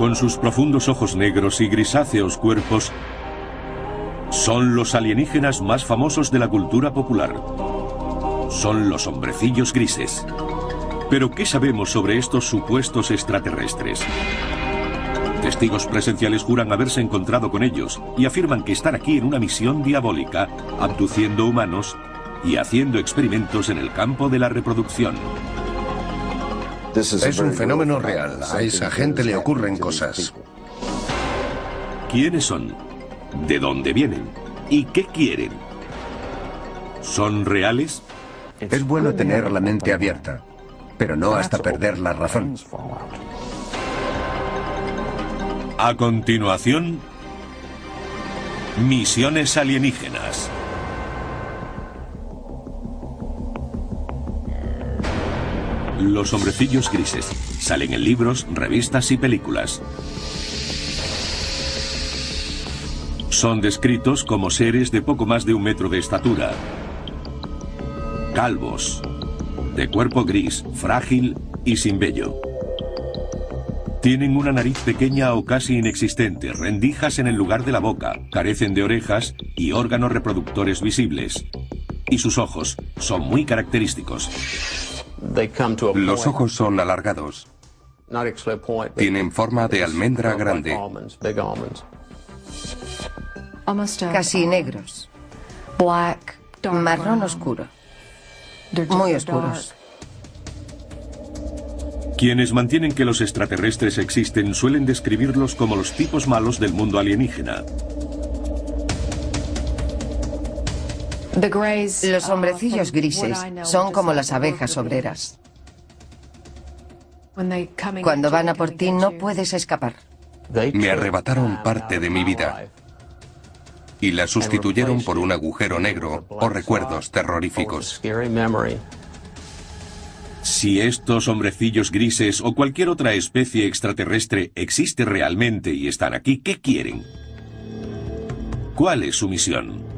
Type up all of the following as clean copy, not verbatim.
Con sus profundos ojos negros y grisáceos cuerpos, son los alienígenas más famosos de la cultura popular. Son los hombrecillos grises. Pero ¿qué sabemos sobre estos supuestos extraterrestres? Testigos presenciales juran haberse encontrado con ellos y afirman que están aquí en una misión diabólica, abduciendo humanos y haciendo experimentos en el campo de la reproducción. Es un fenómeno real. A esa gente le ocurren cosas. ¿Quiénes son? ¿De dónde vienen? ¿Y qué quieren? ¿Son reales? Es bueno tener la mente abierta, pero no hasta perder la razón. A continuación, misiones alienígenas. Los hombrecillos grises salen en libros, revistas y películas. Son descritos como seres de poco más de 1 metro de estatura, calvos, de cuerpo gris, frágil y sin vello. Tienen una nariz pequeña o casi inexistente, rendijas en el lugar de la boca, carecen de orejas y órganos reproductores visibles. Y sus ojos son muy característicos. Los ojos son alargados. Tienen forma de almendra grande. Casi negros. Marrón oscuro. Muy oscuros. Quienes mantienen que los extraterrestres existen suelen describirlos como los tipos malos del mundo alienígena. Los hombrecillos grises son como las abejas obreras. Cuando van a por ti no puedes escapar. Me arrebataron parte de mi vida y la sustituyeron por un agujero negro o recuerdos terroríficos. Si estos hombrecillos grises o cualquier otra especie extraterrestre existe realmente y están aquí, ¿qué quieren? ¿Cuál es su misión?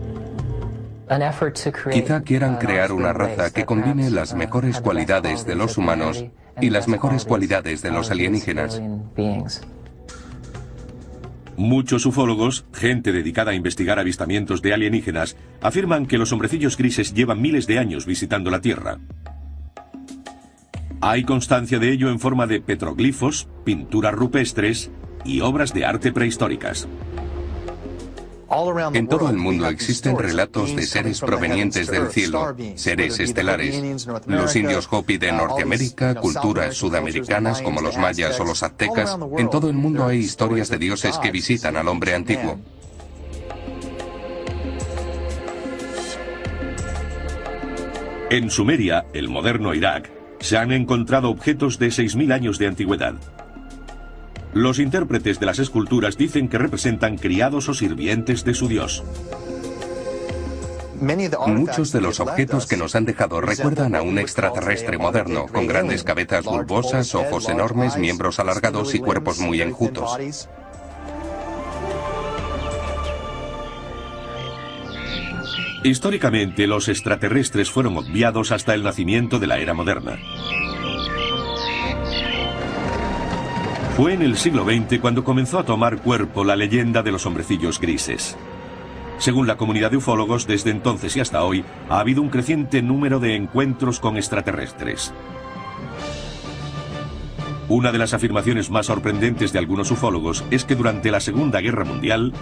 Quizá quieran crear una raza que combine las mejores cualidades de los humanos y las mejores cualidades de los alienígenas. Muchos ufólogos, gente dedicada a investigar avistamientos de alienígenas, afirman que los hombrecillos grises llevan miles de años visitando la Tierra. Hay constancia de ello en forma de petroglifos, pinturas rupestres y obras de arte prehistóricas. En todo el mundo existen relatos de seres provenientes del cielo, seres estelares. Los indios Hopi de Norteamérica, culturas sudamericanas como los mayas o los aztecas. En todo el mundo hay historias de dioses que visitan al hombre antiguo. En Sumeria, el moderno Irak, se han encontrado objetos de 6.000 años de antigüedad. Los intérpretes de las esculturas dicen que representan criados o sirvientes de su dios. Muchos de los objetos que nos han dejado recuerdan a un extraterrestre moderno, con grandes cabezas bulbosas, ojos enormes, miembros alargados y cuerpos muy enjutos. Históricamente, los extraterrestres fueron obviados hasta el nacimiento de la era moderna. Fue en el siglo XX cuando comenzó a tomar cuerpo la leyenda de los hombrecillos grises. Según la comunidad de ufólogos, desde entonces y hasta hoy, ha habido un creciente número de encuentros con extraterrestres. Una de las afirmaciones más sorprendentes de algunos ufólogos es que durante la Segunda Guerra Mundial,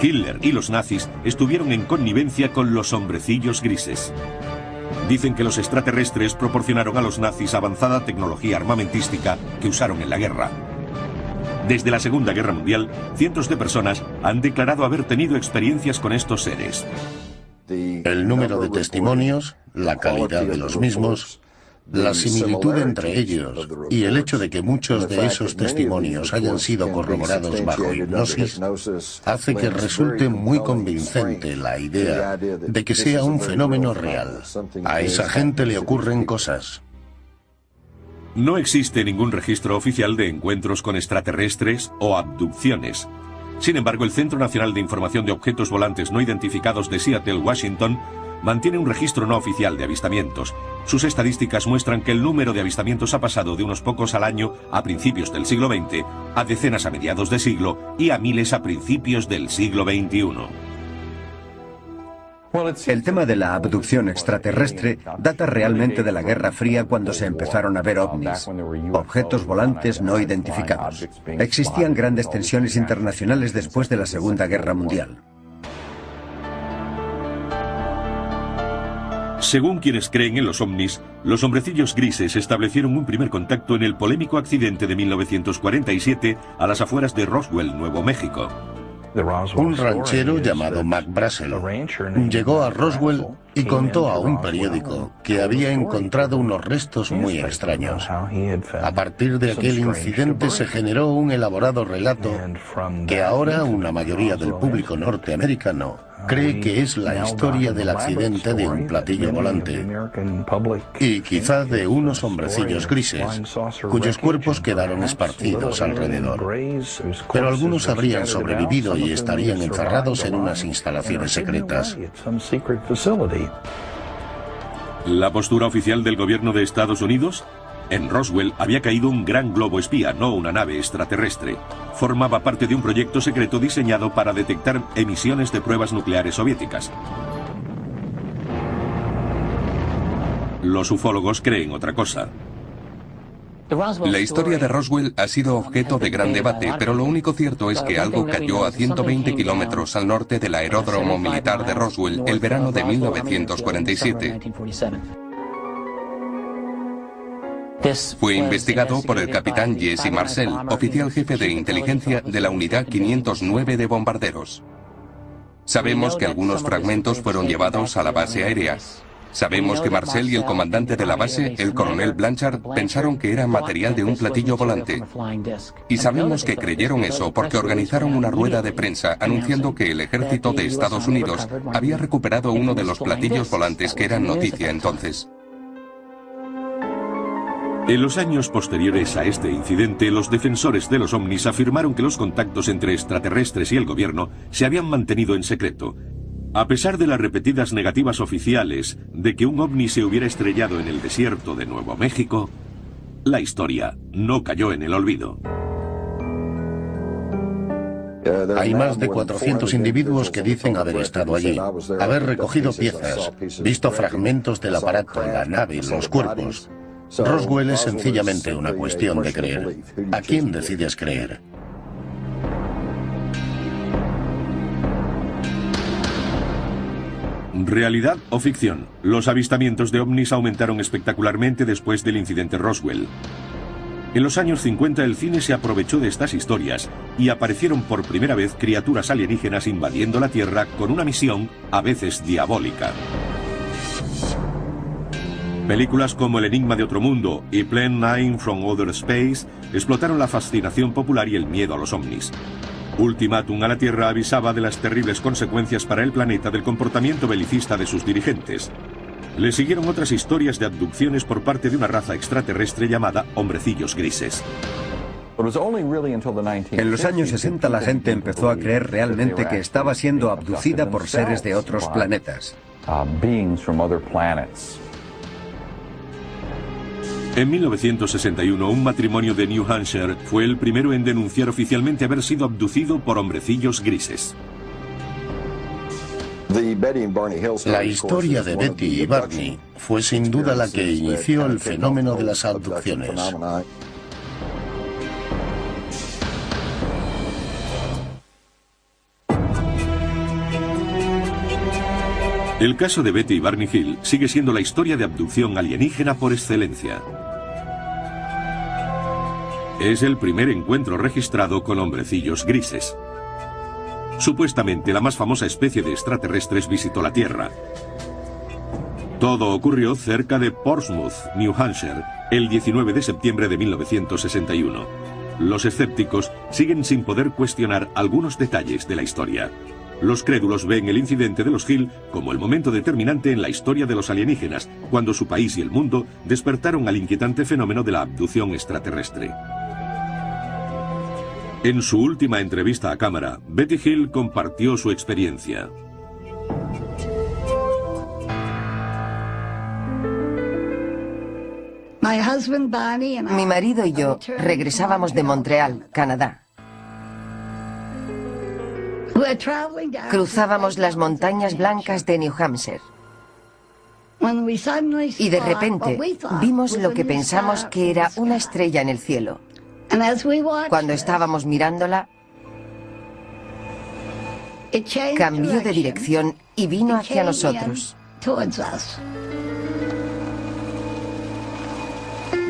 Hitler y los nazis estuvieron en connivencia con los hombrecillos grises. Dicen que los extraterrestres proporcionaron a los nazis avanzada tecnología armamentística que usaron en la guerra. Desde la Segunda Guerra Mundial, cientos de personas han declarado haber tenido experiencias con estos seres. El número de testimonios, la calidad de los mismos, la similitud entre ellos y el hecho de que muchos de esos testimonios hayan sido corroborados bajo hipnosis hace que resulte muy convincente la idea de que sea un fenómeno real. A esa gente le ocurren cosas. No existe ningún registro oficial de encuentros con extraterrestres o abducciones. Sin embargo, el Centro Nacional de Información de Objetos Volantes No Identificados de Seattle, Washington, mantiene un registro no oficial de avistamientos. Sus estadísticas muestran que el número de avistamientos ha pasado de unos pocos al año a principios del siglo XX, a decenas a mediados de siglo y a miles a principios del siglo XXI. El tema de la abducción extraterrestre data realmente de la Guerra Fría, cuando se empezaron a ver ovnis, objetos volantes no identificados. Existían grandes tensiones internacionales después de la Segunda Guerra Mundial. Según quienes creen en los ovnis, los hombrecillos grises establecieron un primer contacto en el polémico accidente de 1947 a las afueras de Roswell, Nuevo México. Un ranchero llamado Mac Brazel llegó a Roswell y contó a un periódico que había encontrado unos restos muy extraños. A partir de aquel incidente se generó un elaborado relato que ahora una mayoría del público norteamericano cree que es la historia del accidente de un platillo volante y quizá de unos hombrecillos grises cuyos cuerpos quedaron esparcidos alrededor. Pero algunos habrían sobrevivido y estarían encerrados en unas instalaciones secretas. ¿La postura oficial del gobierno de Estados Unidos? En Roswell había caído un gran globo espía, no una nave extraterrestre. Formaba parte de un proyecto secreto diseñado para detectar emisiones de pruebas nucleares soviéticas. Los ufólogos creen otra cosa. La historia de Roswell ha sido objeto de gran debate, pero lo único cierto es que algo cayó a 120 kilómetros al norte del aeródromo militar de Roswell el verano de 1947. Fue investigado por el capitán Jesse Marcel, oficial jefe de inteligencia de la Unidad 509 de bombarderos. Sabemos que algunos fragmentos fueron llevados a la base aérea. Sabemos que Marcel y el comandante de la base, el coronel Blanchard, pensaron que era material de un platillo volante. Y sabemos que creyeron eso porque organizaron una rueda de prensa anunciando que el ejército de Estados Unidos había recuperado uno de los platillos volantes que eran noticia entonces. En los años posteriores a este incidente, los defensores de los ovnis afirmaron que los contactos entre extraterrestres y el gobierno se habían mantenido en secreto. A pesar de las repetidas negativas oficiales de que un ovni se hubiera estrellado en el desierto de Nuevo México, la historia no cayó en el olvido. Hay más de 400 individuos que dicen haber estado allí, haber recogido piezas, visto fragmentos del aparato, la nave, los cuerpos. Roswell es sencillamente una cuestión de creer. ¿A quién decides creer? ¿Realidad o ficción? Los avistamientos de ovnis aumentaron espectacularmente después del incidente Roswell. En los años 50 el cine se aprovechó de estas historias y aparecieron por primera vez criaturas alienígenas invadiendo la Tierra con una misión a veces diabólica. Películas como El enigma de otro mundo y Plan 9 from Outer Space explotaron la fascinación popular y el miedo a los ovnis. Ultimátum a la Tierra avisaba de las terribles consecuencias para el planeta del comportamiento belicista de sus dirigentes. Le siguieron otras historias de abducciones por parte de una raza extraterrestre llamada hombrecillos grises. En los años 60 la gente empezó a creer realmente que estaba siendo abducida por seres de otros planetas. En 1961, un matrimonio de New Hampshire fue el primero en denunciar oficialmente haber sido abducido por hombrecillos grises. La historia de Betty y Barney fue sin duda la que inició el fenómeno de las abducciones. El caso de Betty y Barney Hill sigue siendo la historia de abducción alienígena por excelencia. Es el primer encuentro registrado con hombrecillos grises. Supuestamente la más famosa especie de extraterrestres visitó la Tierra. Todo ocurrió cerca de Portsmouth, New Hampshire, el 19 de septiembre de 1961. Los escépticos siguen sin poder cuestionar algunos detalles de la historia. Los crédulos ven el incidente de los Hill como el momento determinante en la historia de los alienígenas, cuando su país y el mundo despertaron al inquietante fenómeno de la abducción extraterrestre. En su última entrevista a cámara, Betty Hill compartió su experiencia. Mi marido y yo regresábamos de Montreal, Canadá. Cruzábamos las montañas blancas de New Hampshire. Y de repente vimos lo que pensamos que era una estrella en el cielo. Cuando estábamos mirándola, cambió de dirección y vino hacia nosotros.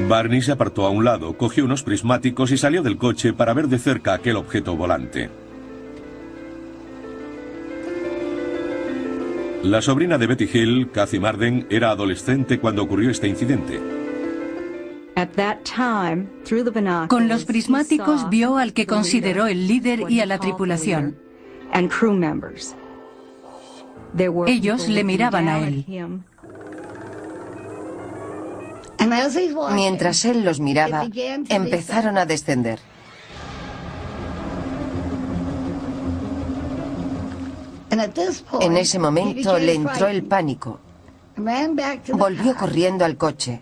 Barney se apartó a un lado, cogió unos prismáticos y salió del coche para ver de cerca aquel objeto volante. La sobrina de Betty Hill, Kathy Marden, era adolescente cuando ocurrió este incidente. Con los prismáticos vio al que consideró el líder y a la tripulación. Ellos le miraban a él. Mientras él los miraba, empezaron a descender. En ese momento le entró el pánico. Volvió corriendo al coche,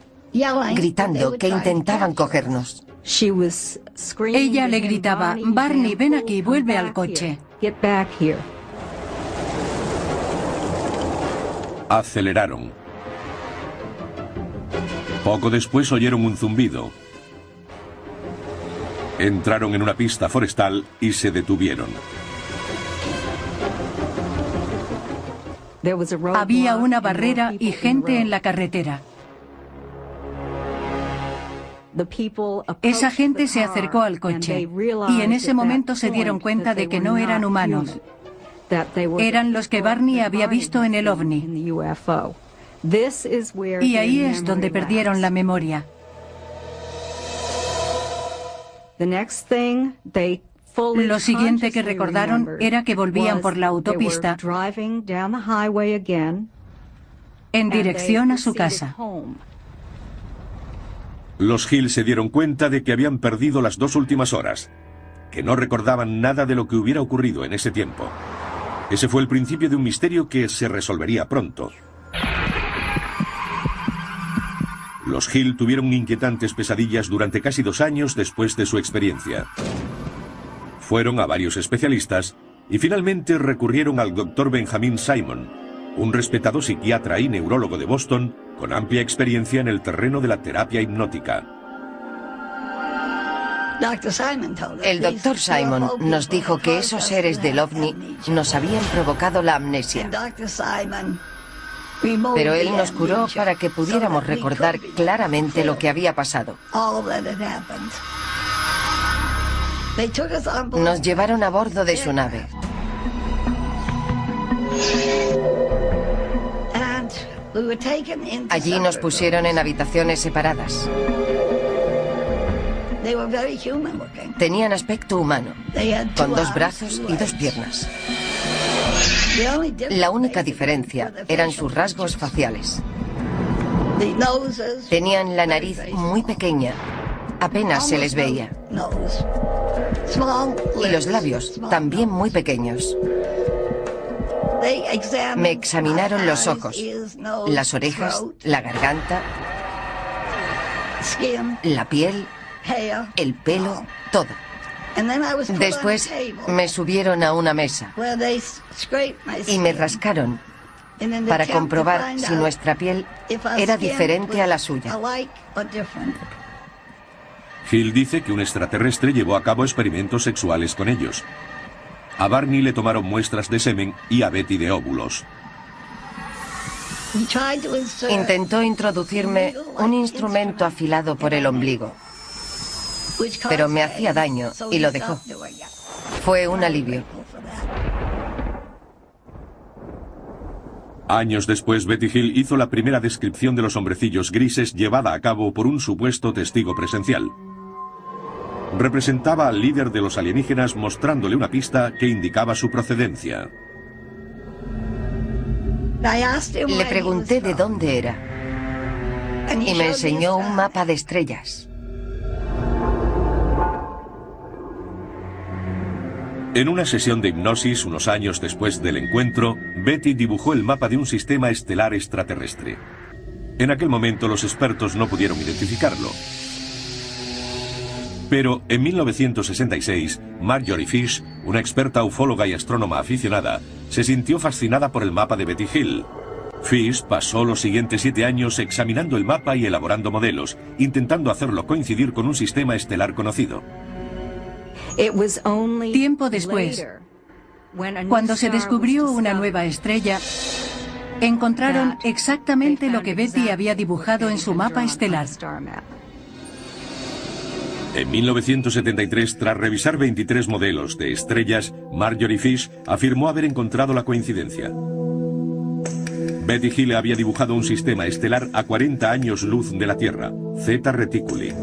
gritando que intentaban cogernos. Ella le gritaba: Barney, ven aquí, vuelve al coche. Aceleraron. Poco después oyeron un zumbido. Entraron en una pista forestal y se detuvieron. Había una barrera y gente en la carretera. Esa gente se acercó al coche y en ese momento se dieron cuenta de que no eran humanos. Eran los que Barney había visto en el ovni. Y ahí es donde perdieron la memoria. Lo siguiente que recordaron era que volvían por la autopista en dirección a su casa. Los Hill se dieron cuenta de que habían perdido las 2 últimas horas, que no recordaban nada de lo que hubiera ocurrido en ese tiempo. Ese fue el principio de un misterio que se resolvería pronto. Los Hill tuvieron inquietantes pesadillas durante casi 2 años después de su experiencia. Fueron a varios especialistas y finalmente recurrieron al Dr. Benjamin Simon, un respetado psiquiatra y neurólogo de Boston con amplia experiencia en el terreno de la terapia hipnótica. El Dr. Simon nos dijo que esos seres del ovni nos habían provocado la amnesia. Pero él nos curó para que pudiéramos recordar claramente lo que había pasado. Nos llevaron a bordo de su nave. Allí nos pusieron en habitaciones separadas. Tenían aspecto humano, con 2 brazos y 2 piernas. La única diferencia eran sus rasgos faciales. Tenían la nariz muy pequeña, apenas se les veía. Y los labios, también muy pequeños. Me examinaron los ojos, las orejas, la garganta, la piel, el pelo, todo. Después me subieron a una mesa y me rascaron para comprobar si nuestra piel era diferente a la suya. Hill dice que un extraterrestre llevó a cabo experimentos sexuales con ellos. A Barney le tomaron muestras de semen y a Betty de óvulos. Intentó introducirme un instrumento afilado por el ombligo, pero me hacía daño y lo dejó. Fue un alivio. Años después, Betty Hill hizo la primera descripción de los hombrecillos grises llevada a cabo por un supuesto testigo presencial. Representaba al líder de los alienígenas mostrándole una pista que indicaba su procedencia. Le pregunté de dónde era y me enseñó un mapa de estrellas. En una sesión de hipnosis, unos años después del encuentro, Betty dibujó el mapa de un sistema estelar extraterrestre. En aquel momento los expertos no pudieron identificarlo. Pero en 1966, Marjorie Fish, una experta ufóloga y astrónoma aficionada, se sintió fascinada por el mapa de Betty Hill. Fish pasó los siguientes 7 años examinando el mapa y elaborando modelos, intentando hacerlo coincidir con un sistema estelar conocido. Tiempo después, cuando se descubrió una nueva estrella, encontraron exactamente lo que Betty había dibujado en su mapa estelar. En 1973, tras revisar 23 modelos de estrellas, Marjorie Fish afirmó haber encontrado la coincidencia. Betty Hill había dibujado un sistema estelar a 40 años luz de la Tierra, Zeta Reticuli.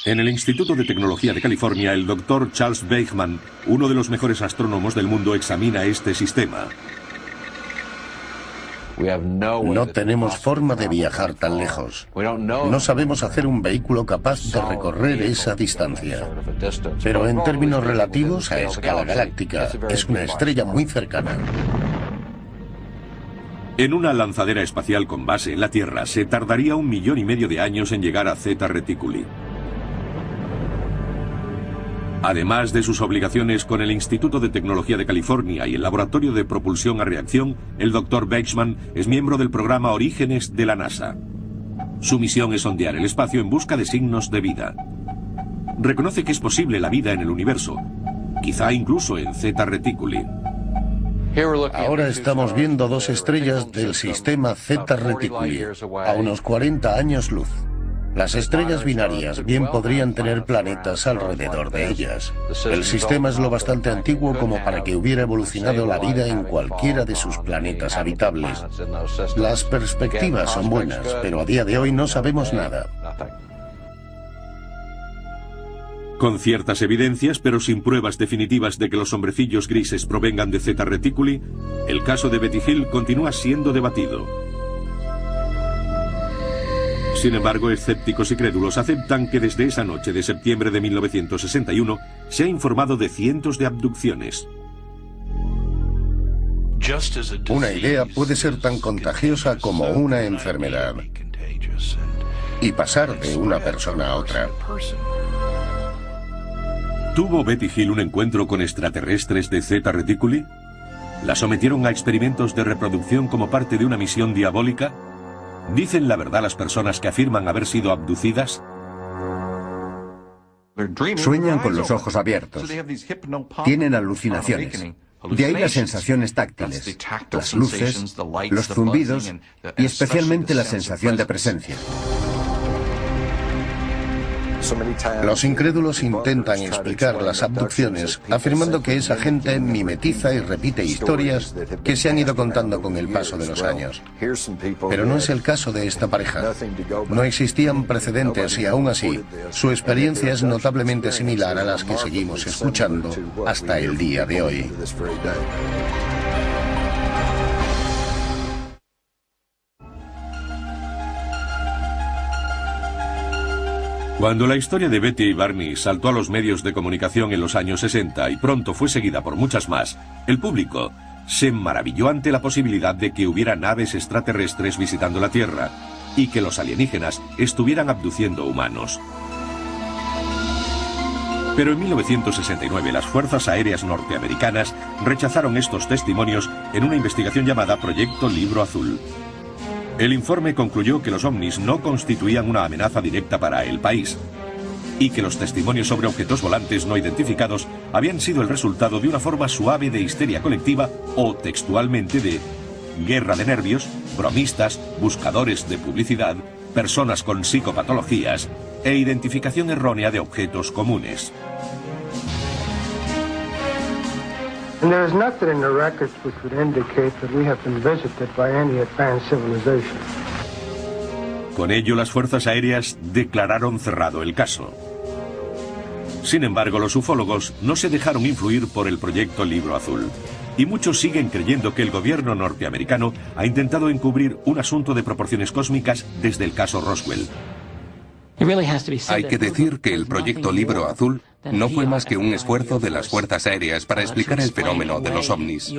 En el Instituto de Tecnología de California, el Dr. Charles Weichmann, uno de los mejores astrónomos del mundo, examina este sistema. No tenemos forma de viajar tan lejos. No sabemos hacer un vehículo capaz de recorrer esa distancia. Pero en términos relativos a escala galáctica, es una estrella muy cercana. En una lanzadera espacial con base en la Tierra, se tardaría 1,5 millones de años en llegar a Zeta Reticuli. Además de sus obligaciones con el Instituto de Tecnología de California y el Laboratorio de Propulsión a Reacción, el Dr. Weichmann es miembro del programa Orígenes de la NASA. Su misión es sondear el espacio en busca de signos de vida. Reconoce que es posible la vida en el universo, quizá incluso en Zeta Reticuli. Ahora estamos viendo 2 estrellas del sistema Zeta Reticuli, a unos 40 años luz. Las estrellas binarias bien podrían tener planetas alrededor de ellas. El sistema es lo bastante antiguo como para que hubiera evolucionado la vida en cualquiera de sus planetas habitables. Las perspectivas son buenas, pero a día de hoy no sabemos nada. Con ciertas evidencias, pero sin pruebas definitivas de que los hombrecillos grises provengan de Zeta Reticuli, el caso de Betty Hill continúa siendo debatido. Sin embargo, escépticos y crédulos aceptan que desde esa noche de septiembre de 1961 se ha informado de cientos de abducciones. Una idea puede ser tan contagiosa como una enfermedad y pasar de una persona a otra. ¿Tuvo Betty Hill un encuentro con extraterrestres de Zeta Reticuli? ¿La sometieron a experimentos de reproducción como parte de una misión diabólica? ¿Dicen la verdad las personas que afirman haber sido abducidas? Sueñan con los ojos abiertos. Tienen alucinaciones. De ahí las sensaciones táctiles, las luces, los zumbidos y especialmente la sensación de presencia. Los incrédulos intentan explicar las abducciones afirmando que esa gente mimetiza y repite historias que se han ido contando con el paso de los años. Pero no es el caso de esta pareja. No existían precedentes y aún así, su experiencia es notablemente similar a las que seguimos escuchando hasta el día de hoy. Cuando la historia de Betty y Barney saltó a los medios de comunicación en los años 60 y pronto fue seguida por muchas más, el público se maravilló ante la posibilidad de que hubiera naves extraterrestres visitando la Tierra y que los alienígenas estuvieran abduciendo humanos. Pero en 1969 las Fuerzas Aéreas Norteamericanas rechazaron estos testimonios en una investigación llamada Proyecto Libro Azul. El informe concluyó que los ovnis no constituían una amenaza directa para el país y que los testimonios sobre objetos volantes no identificados habían sido el resultado de una forma suave de histeria colectiva o, textualmente, de guerra de nervios, bromistas, buscadores de publicidad, personas con psicopatologías e identificación errónea de objetos comunes. And there is nothing in the records which would indicate that we have been visited by any advanced civilization. Con ello, las fuerzas aéreas declararon cerrado el caso. Sin embargo, los ufólogos no se dejaron influir por el proyecto Libro Azul. Y muchos siguen creyendo que el gobierno norteamericano ha intentado encubrir un asunto de proporciones cósmicas desde el caso Roswell. Hay que decir que el proyecto Libro Azul no fue más que un esfuerzo de las fuerzas aéreas para explicar el fenómeno de los ovnis.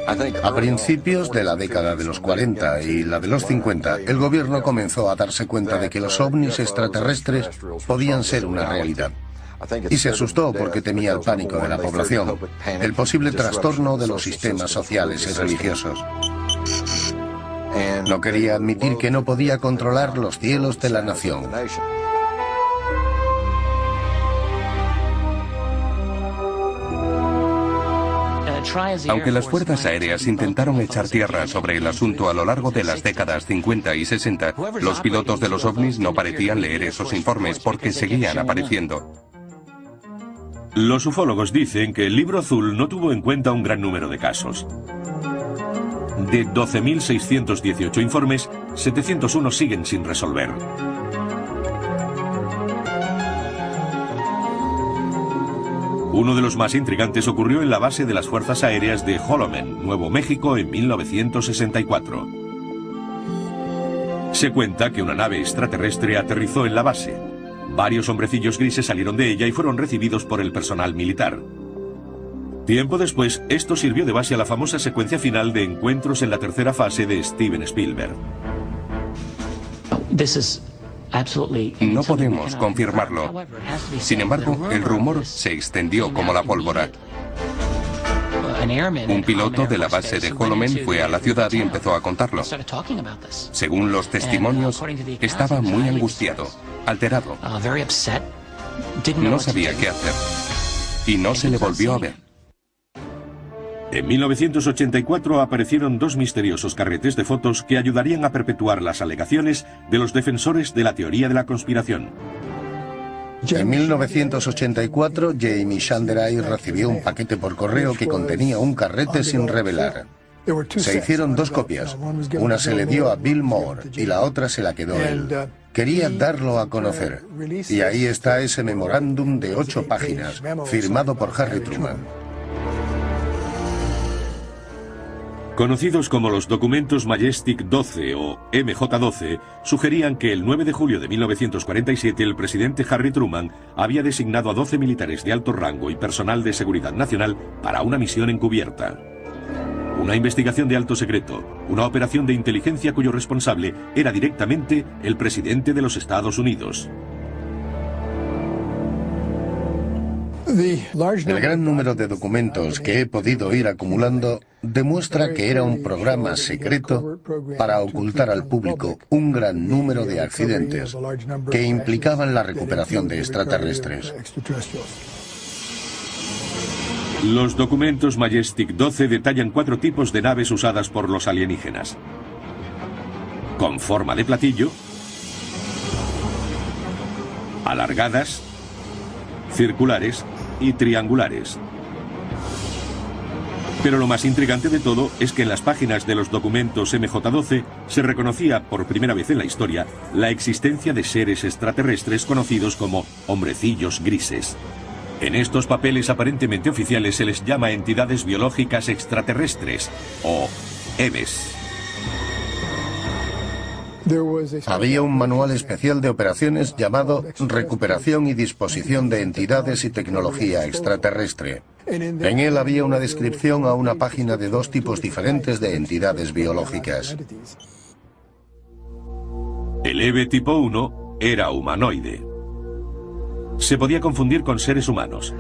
A principios de la década de los 40 y la de los 50, el gobierno comenzó a darse cuenta de que los ovnis extraterrestres podían ser una realidad. Y se asustó porque temía el pánico de la población, el posible trastorno de los sistemas sociales y religiosos. No quería admitir que no podía controlar los cielos de la nación. Aunque las fuerzas aéreas intentaron echar tierra sobre el asunto a lo largo de las décadas 50 y 60, los pilotos de los ovnis no parecían leer esos informes porque seguían apareciendo. Los ufólogos dicen que el libro azul no tuvo en cuenta un gran número de casos. De 12.618 informes, 701 siguen sin resolver. Uno de los más intrigantes ocurrió en la base de las Fuerzas Aéreas de Holloman, Nuevo México, en 1964. Se cuenta que una nave extraterrestre aterrizó en la base. Varios hombrecillos grises salieron de ella y fueron recibidos por el personal militar. Tiempo después, esto sirvió de base a la famosa secuencia final de Encuentros en la tercera fase de Steven Spielberg. No podemos confirmarlo. Sin embargo, el rumor se extendió como la pólvora. Un piloto de la base de Holloman fue a la ciudad y empezó a contarlo. Según los testimonios, estaba muy angustiado, alterado. No sabía qué hacer. Y no se le volvió a ver. En 1984 aparecieron dos misteriosos carretes de fotos que ayudarían a perpetuar las alegaciones de los defensores de la teoría de la conspiración. En 1984, Jamie Shanderai recibió un paquete por correo que contenía un carrete sin revelar. Se hicieron dos copias. Una se le dio a Bill Moore y la otra se la quedó él. Quería darlo a conocer. Y ahí está ese memorándum de 8 páginas, firmado por Harry Truman. Conocidos como los documentos Majestic 12 o MJ-12, sugerían que el 9 de julio de 1947 el presidente Harry Truman había designado a 12 militares de alto rango y personal de seguridad nacional para una misión encubierta. Una investigación de alto secreto, una operación de inteligencia cuyo responsable era directamente el presidente de los Estados Unidos. El gran número de documentos que he podido ir acumulando demuestra que era un programa secreto para ocultar al público un gran número de accidentes que implicaban la recuperación de extraterrestres. Los documentos Majestic 12 detallan 4 tipos de naves usadas por los alienígenas. Con forma de platillo, alargadas, circulares y triangulares. Pero lo más intrigante de todo es que en las páginas de los documentos MJ-12 se reconocía por primera vez en la historia la existencia de seres extraterrestres conocidos como hombrecillos grises. En estos papeles aparentemente oficiales se les llama entidades biológicas extraterrestres o EBES. Había un manual especial de operaciones llamado Recuperación y Disposición de Entidades y Tecnología Extraterrestre. En él había una descripción a una página de 2 tipos diferentes de entidades biológicas. El EBE tipo 1 era humanoide. Se podía confundir con seres humanos.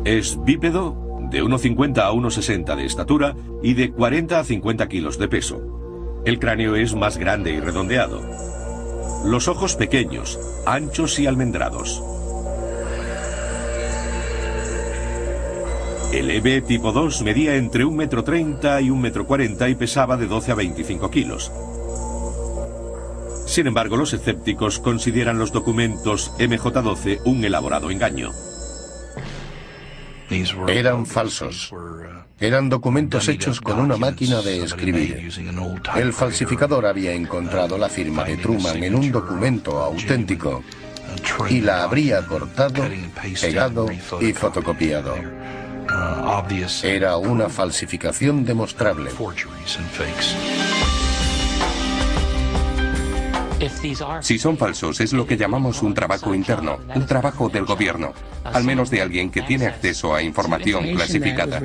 Es bípedo, de 1,50 a 1,60 de estatura y de 40 a 50 kilos de peso. El cráneo es más grande y redondeado. Los ojos pequeños, anchos y almendrados. El EBE tipo 2 medía entre 1,30 m y 1,40 m y pesaba de 12 a 25 kilos. Sin embargo, los escépticos consideran los documentos MJ-12 un elaborado engaño. Eran falsos. Eran documentos hechos con una máquina de escribir. El falsificador había encontrado la firma de Truman en un documento auténtico y la habría cortado, pegado y fotocopiado. Era una falsificación demostrable. Si son falsos, es lo que llamamos un trabajo interno, un trabajo del gobierno, al menos de alguien que tiene acceso a información clasificada.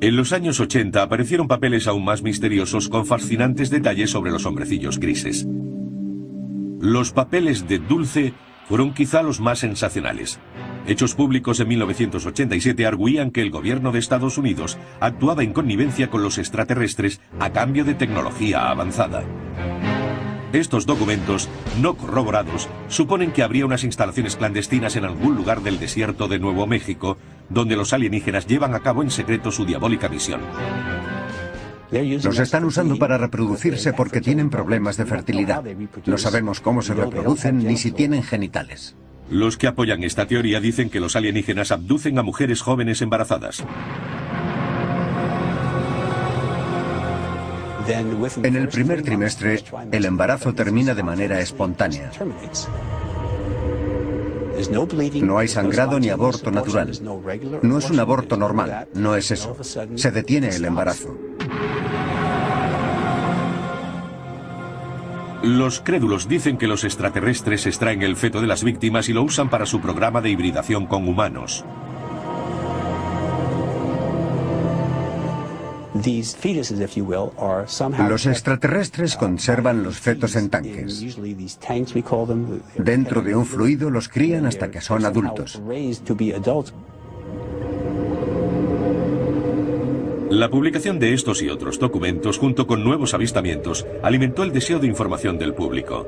En los años 80 aparecieron papeles aún más misteriosos con fascinantes detalles sobre los hombrecillos grises. Los papeles de Dulce fueron quizá los más sensacionales. Hechos públicos en 1987 arguían que el gobierno de Estados Unidos actuaba en connivencia con los extraterrestres a cambio de tecnología avanzada. Estos documentos, no corroborados, suponen que habría unas instalaciones clandestinas en algún lugar del desierto de Nuevo México, donde los alienígenas llevan a cabo en secreto su diabólica misión. Los están usando para reproducirse porque tienen problemas de fertilidad. No sabemos cómo se reproducen ni si tienen genitales. Los que apoyan esta teoría dicen que los alienígenas abducen a mujeres jóvenes embarazadas. En el primer trimestre, el embarazo termina de manera espontánea. No hay sangrado ni aborto natural. No es un aborto normal, no es eso. Se detiene el embarazo. Los crédulos dicen que los extraterrestres extraen el feto de las víctimas y lo usan para su programa de hibridación con humanos. Los extraterrestres conservan los fetos en tanques. Dentro de un fluido los crían hasta que son adultos. La publicación de estos y otros documentos, junto con nuevos avistamientos, alimentó el deseo de información del público.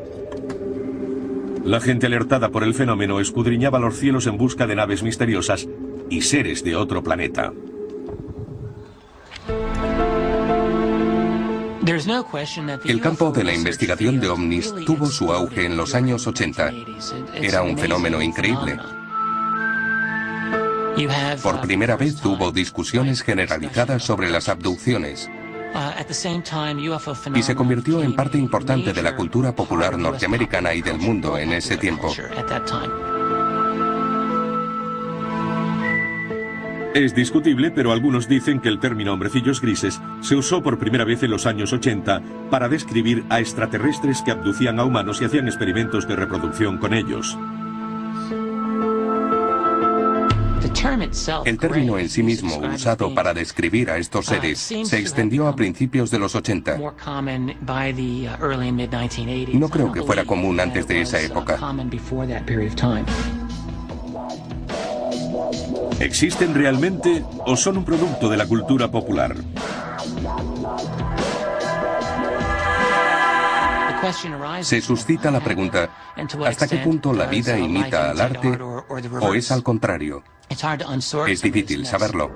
La gente alertada por el fenómeno escudriñaba los cielos en busca de naves misteriosas y seres de otro planeta. El campo de la investigación de ovnis tuvo su auge en los años 80. Era un fenómeno increíble. Por primera vez hubo discusiones generalizadas sobre las abducciones y se convirtió en parte importante de la cultura popular norteamericana y del mundo en ese tiempo. Es discutible, pero algunos dicen que el término hombrecillos grises se usó por primera vez en los años 80 para describir a extraterrestres que abducían a humanos y hacían experimentos de reproducción con ellos. El término en sí mismo usado para describir a estos seres se extendió a principios de los 80. No creo que fuera común antes de esa época. ¿Existen realmente o son un producto de la cultura popular? Se suscita la pregunta, ¿hasta qué punto la vida imita al arte o es al contrario? Es difícil saberlo.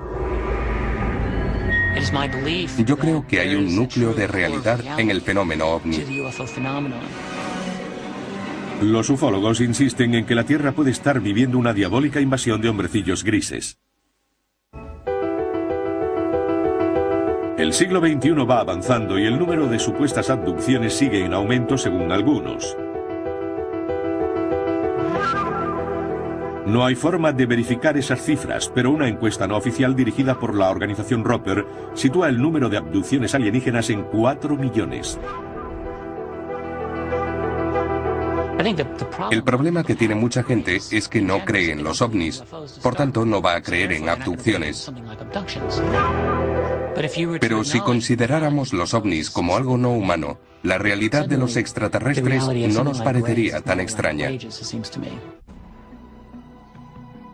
Yo creo que hay un núcleo de realidad en el fenómeno ovni. Los ufólogos insisten en que la Tierra puede estar viviendo una diabólica invasión de hombrecillos grises. El siglo XXI va avanzando y el número de supuestas abducciones sigue en aumento según algunos. No hay forma de verificar esas cifras, pero una encuesta no oficial dirigida por la organización Roper sitúa el número de abducciones alienígenas en 4 millones. El problema que tiene mucha gente es que no cree en los ovnis, por tanto no va a creer en abducciones. Pero si consideráramos los ovnis como algo no humano, la realidad de los extraterrestres no nos parecería tan extraña.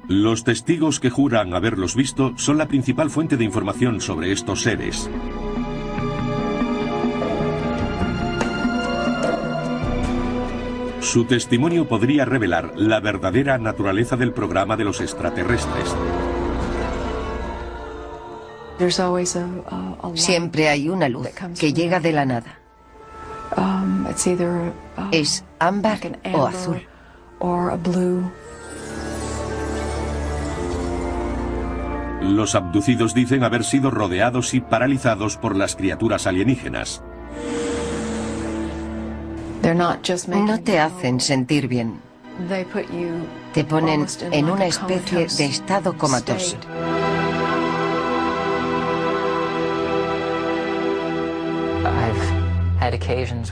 Los testigos que juran haberlos visto son la principal fuente de información sobre estos seres. Su testimonio podría revelar la verdadera naturaleza del programa de los extraterrestres. Siempre hay una luz que llega de la nada. Es ámbar o azul. Los abducidos dicen haber sido rodeados y paralizados por las criaturas alienígenas. No te hacen sentir bien. Te ponen en una especie de estado comatoso.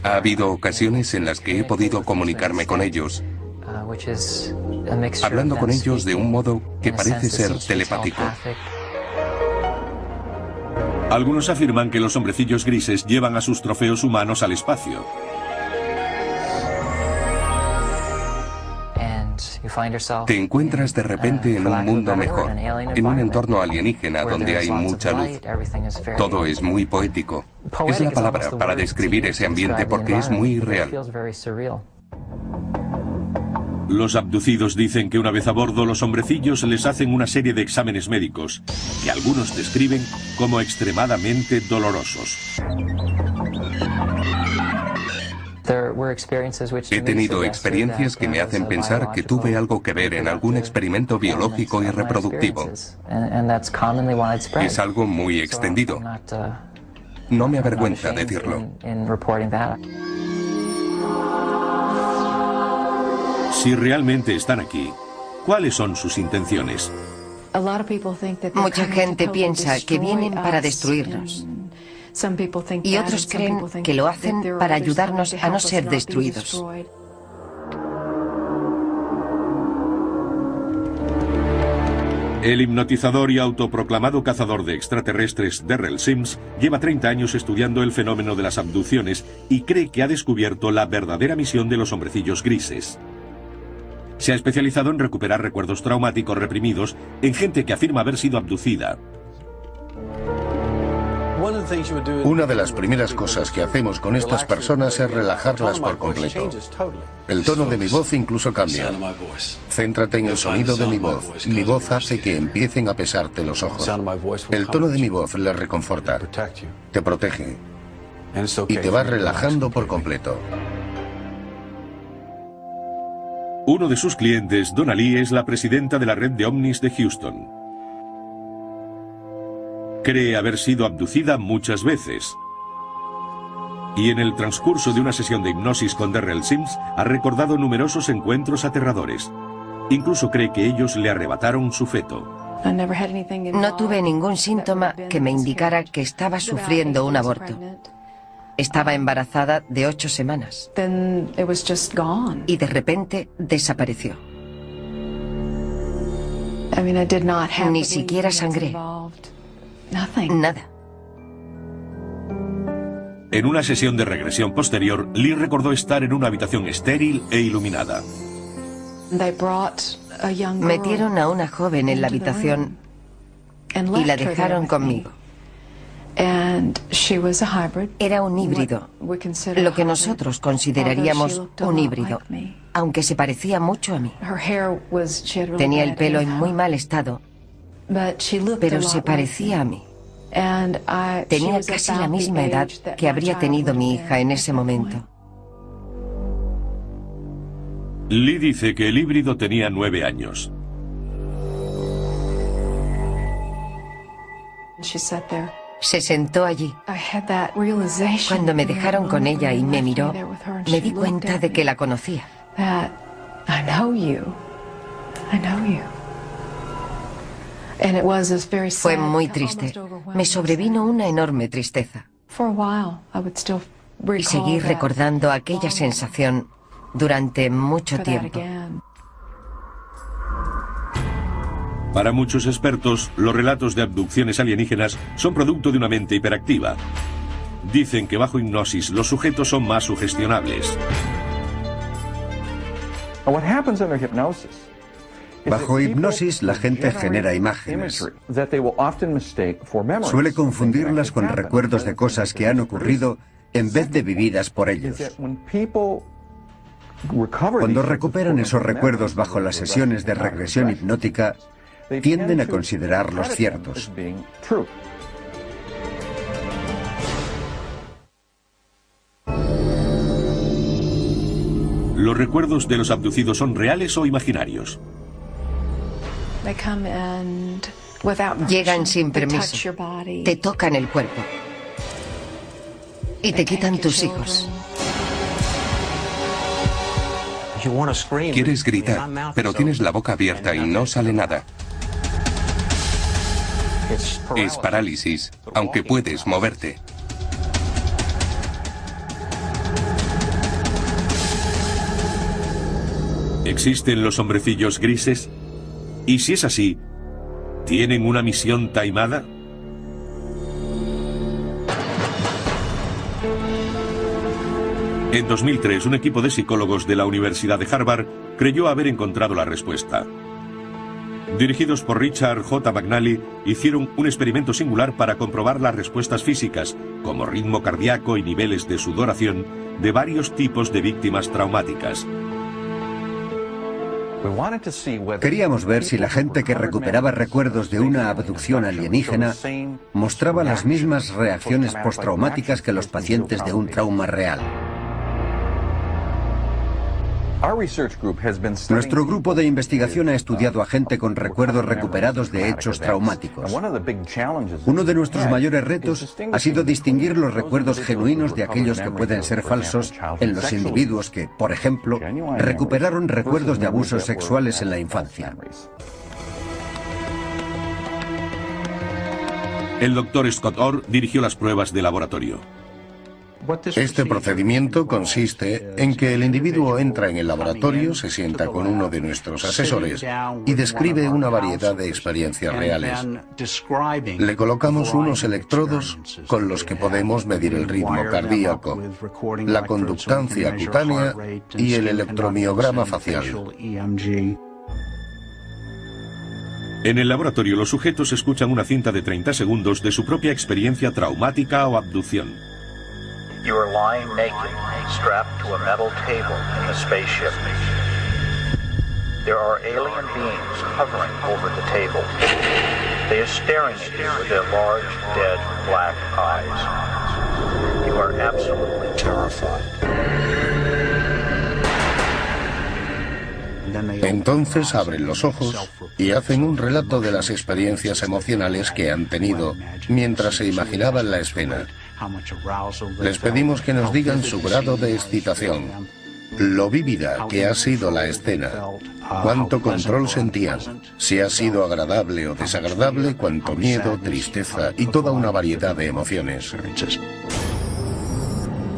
Ha habido ocasiones en las que he podido comunicarme con ellos, hablando con ellos de un modo que parece ser telepático. Algunos afirman que los hombrecillos grises llevan a sus trofeos humanos al espacio. Te encuentras de repente en un mundo mejor, en un entorno alienígena donde hay mucha luz. Todo es muy poético. Es la palabra para describir ese ambiente porque es muy irreal. Los abducidos dicen que una vez a bordo los hombrecillos les hacen una serie de exámenes médicos que algunos describen como extremadamente dolorosos. He tenido experiencias que me hacen pensar que tuve algo que ver en algún experimento biológico y reproductivo. Es algo muy extendido. No me avergüenza decirlo. Si realmente están aquí, ¿cuáles son sus intenciones? Mucha gente piensa que vienen para destruirnos. Y otros creen que lo hacen para ayudarnos a no ser destruidos. El hipnotizador y autoproclamado cazador de extraterrestres Derrell Sims lleva 30 años estudiando el fenómeno de las abducciones y cree que ha descubierto la verdadera misión de los hombrecillos grises. Se ha especializado en recuperar recuerdos traumáticos reprimidos en gente que afirma haber sido abducida. Una de las primeras cosas que hacemos con estas personas es relajarlas por completo. El tono de mi voz incluso cambia. Céntrate en el sonido de mi voz. Mi voz hace que empiecen a pesarte los ojos. El tono de mi voz les reconforta, te protege y te va relajando por completo. Uno de sus clientes, Donna Lee, es la presidenta de la red de ovnis de Houston. Cree haber sido abducida muchas veces. Y en el transcurso de una sesión de hipnosis con Derrell Sims ha recordado numerosos encuentros aterradores. Incluso cree que ellos le arrebataron su feto. No tuve ningún síntoma que me indicara que estaba sufriendo un aborto. Estaba embarazada de 8 semanas. Y de repente desapareció. Ni siquiera sangré. Nada. En una sesión de regresión posterior, Lee recordó estar en una habitación estéril e iluminada. Metieron a una joven en la habitación y la dejaron conmigo. Era un híbrido, lo que nosotros consideraríamos un híbrido, aunque se parecía mucho a mí. Tenía el pelo en muy mal estado, pero se parecía a mí. Tenía casi la misma edad que habría tenido mi hija en ese momento. Lee dice que el híbrido tenía 9 años. Se sentó allí. Cuando me dejaron con ella y me miró, me di cuenta de que la conocía. Fue muy triste. Me sobrevino una enorme tristeza. Y seguí recordando aquella sensación durante mucho tiempo. Para muchos expertos, los relatos de abducciones alienígenas son producto de una mente hiperactiva. Dicen que bajo hipnosis los sujetos son más sugestionables. Bajo hipnosis la gente genera imágenes. Suele confundirlas con recuerdos de cosas que han ocurrido en vez de vividas por ellos. Cuando recuperan esos recuerdos bajo las sesiones de regresión hipnótica, tienden a considerarlos ciertos. ¿Los recuerdos de los abducidos son reales o imaginarios? Llegan sin permiso, te tocan el cuerpo y te quitan tus hijos. Quieres gritar, pero tienes la boca abierta y no sale nada. Es parálisis, aunque puedes moverte. ¿Existen los hombrecillos grises? Y si es así, ¿tienen una misión taimada? En 2003, un equipo de psicólogos de la Universidad de Harvard creyó haber encontrado la respuesta. Dirigidos por Richard J. McNally, hicieron un experimento singular para comprobar las respuestas físicas, como ritmo cardíaco y niveles de sudoración, de varios tipos de víctimas traumáticas. Queríamos ver si la gente que recuperaba recuerdos de una abducción alienígena mostraba las mismas reacciones postraumáticas que los pacientes de un trauma real. Nuestro grupo de investigación ha estudiado a gente con recuerdos recuperados de hechos traumáticos. Uno de nuestros mayores retos ha sido distinguir los recuerdos genuinos de aquellos que pueden ser falsos en los individuos que, por ejemplo, recuperaron recuerdos de abusos sexuales en la infancia. El Dr. Scott Orr dirigió las pruebas de laboratorio. Este procedimiento consiste en que el individuo entra en el laboratorio, se sienta con uno de nuestros asesores y describe una variedad de experiencias reales. Le colocamos unos electrodos con los que podemos medir el ritmo cardíaco, la conductancia cutánea y el electromiograma facial. En el laboratorio, los sujetos escuchan una cinta de 30 segundos de su propia experiencia traumática o abducción. You are lying naked, strapped to a metal table in the spaceship. There are alien beings hovering over the table. They are staring at you with their large, dead, black eyes. You are absolutely terrified. Entonces abren los ojos y hacen un relato de las experiencias emocionales que han tenido mientras se imaginaban la escena. Les pedimos que nos digan su grado de excitación, lo vívida que ha sido la escena, cuánto control sentían, si ha sido agradable o desagradable, cuánto miedo, tristeza y toda una variedad de emociones.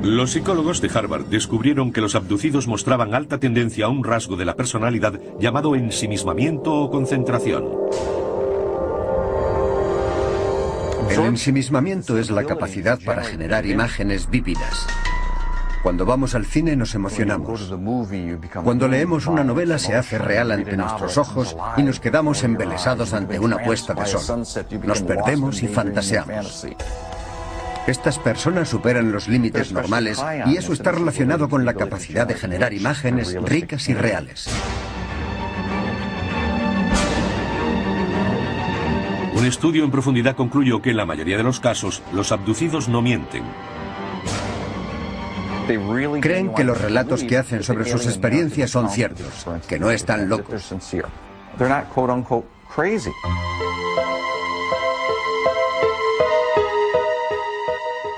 Los psicólogos de Harvard descubrieron que los abducidos mostraban alta tendencia a un rasgo de la personalidad llamado ensimismamiento o concentración. El ensimismamiento es la capacidad para generar imágenes vívidas. Cuando vamos al cine nos emocionamos. Cuando leemos una novela se hace real ante nuestros ojos y nos quedamos embelesados ante una puesta de sol. Nos perdemos y fantaseamos. Estas personas superan los límites normales y eso está relacionado con la capacidad de generar imágenes ricas y reales. Un estudio en profundidad concluyó que en la mayoría de los casos, los abducidos no mienten. Creen que los relatos que hacen sobre sus experiencias son ciertos, que no están locos.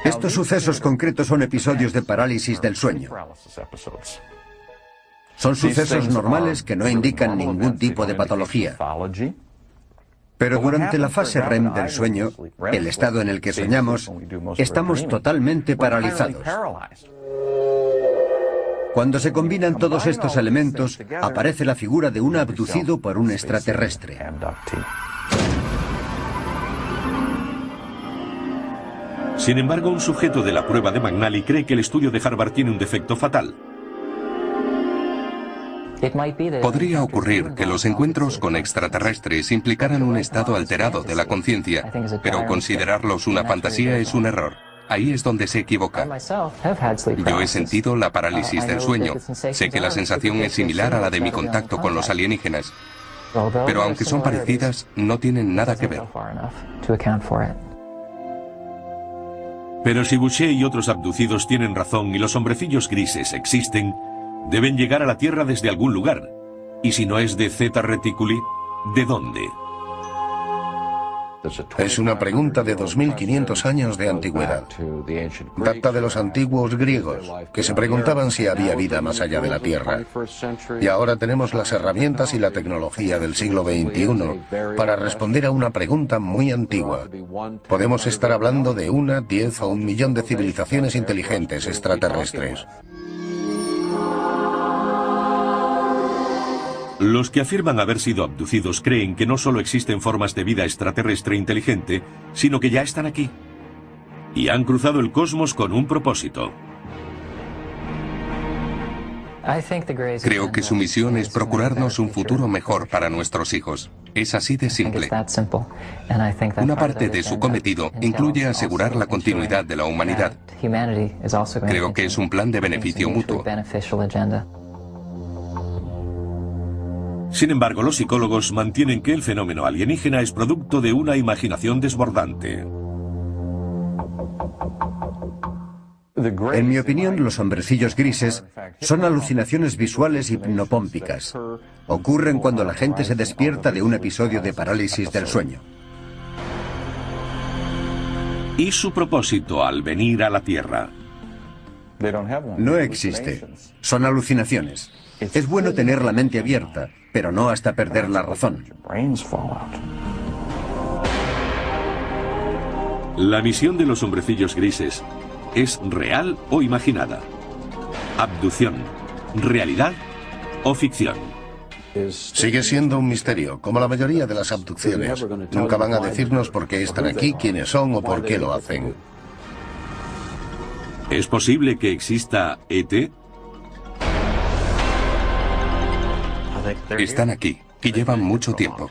Estos sucesos concretos son episodios de parálisis del sueño. Son sucesos normales que no indican ningún tipo de patología. Pero durante la fase REM del sueño, el estado en el que soñamos, estamos totalmente paralizados. Cuando se combinan todos estos elementos, aparece la figura de un abducido por un extraterrestre. Sin embargo, un sujeto de la prueba de McNally cree que el estudio de Harvard tiene un defecto fatal. Podría ocurrir que los encuentros con extraterrestres implicaran un estado alterado de la conciencia, pero considerarlos una fantasía es un error. Ahí es donde se equivoca. Yo he sentido la parálisis del sueño. Sé que la sensación es similar a la de mi contacto con los alienígenas. Pero aunque son parecidas, no tienen nada que ver. Pero si Boucher y otros abducidos tienen razón y los hombrecillos grises existen, deben llegar a la Tierra desde algún lugar. Y si no es de Zeta Reticuli, ¿de dónde? Es una pregunta de 2500 años de antigüedad. Data de los antiguos griegos, que se preguntaban si había vida más allá de la Tierra. Y ahora tenemos las herramientas y la tecnología del siglo XXI para responder a una pregunta muy antigua. Podemos estar hablando de 1, 10 o 1 millón de civilizaciones inteligentes extraterrestres. Los que afirman haber sido abducidos creen que no solo existen formas de vida extraterrestre inteligente, sino que ya están aquí. Y han cruzado el cosmos con un propósito. Creo que su misión es procurarnos un futuro mejor para nuestros hijos. Es así de simple. Una parte de su cometido incluye asegurar la continuidad de la humanidad. Creo que es un plan de beneficio mutuo. Sin embargo, los psicólogos mantienen que el fenómeno alienígena es producto de una imaginación desbordante. En mi opinión, los hombrecillos grises son alucinaciones visuales hipnopómpicas. Ocurren cuando la gente se despierta de un episodio de parálisis del sueño. ¿Y su propósito al venir a la Tierra? No existe. Son alucinaciones. Es bueno tener la mente abierta, pero no hasta perder la razón. La misión de los hombrecillos grises ¿es real o imaginada? ¿Abducción, realidad o ficción? Sigue siendo un misterio, como la mayoría de las abducciones. Nunca van a decirnos por qué están aquí, quiénes son o por qué lo hacen. ¿Es posible que exista ET? Están aquí y llevan mucho tiempo.